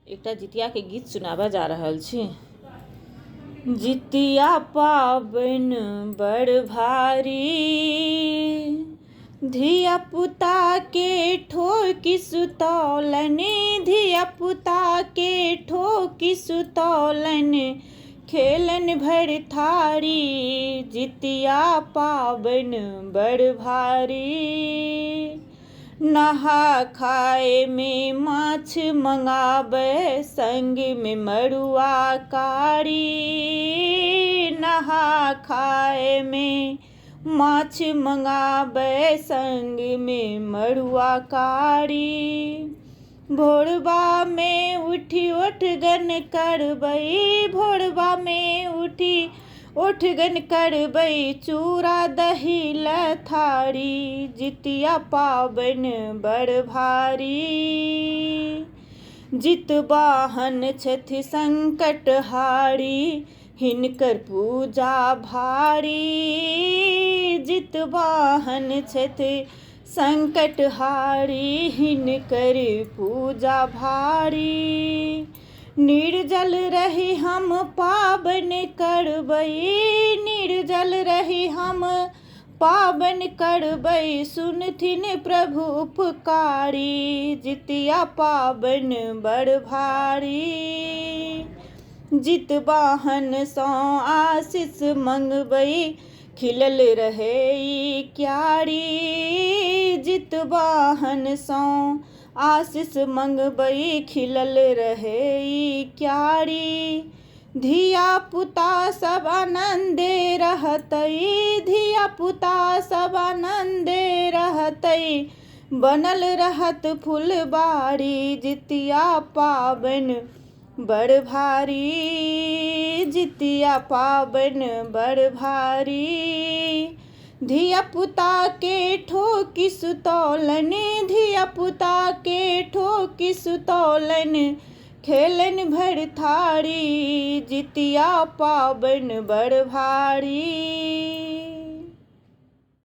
एकटा जितिया के गीत सुनाबा जा रहल छी। जितिया पाबनि बड़ भारी, धिया पुता के ठोकी सुतौलनि, धिया पुता के ठोकी सुतौलनि, खेलन भर थारी। जितिया पाबनि बड़ भारी, नहा खाए में माछ मंगाबै, संग में मड़ुआ कारी। नहा खाए में माछ मंगाबै, संग में मड़ुआ कारी। भोरबा में उठी ओठगन करबै, भोरबा में उठी ओठगन करबै, चूड़ा दही लथारी। जितिया पाबनि बड़ भारी, जितवाहन छथि संकट हारी, हिनकर पूजा भारी। जितवाहन छथि संकट हारी, हिनकर पूजा भारी। निर्जल रही हम पाबनि करबै, निर्जल रही हम पाबनि करबै, सुनथिन प्रभु उपकारी। जितिया पाबनि बड़ भारी, जितवाहन सँ आशीष मंगबै, खिलल रहै ई क्यारी। जितवाहन सँ आशीष मंगबै, खिलल रहै ई क्यारी। धिया पुता सब आनंदे रहतै, धिया पुता सब आनंदे रहतै, बनल रहत फुलबारी। जितिया पाबनि बड़ भारी, जितिया पाबनि बड़ भारी, धिया पुता के ठोकी सुतौलनि, धिया पुता के ठोकी सुतौलनि, खेलन भर थारी। जितिया पाबनि बड़ भारी।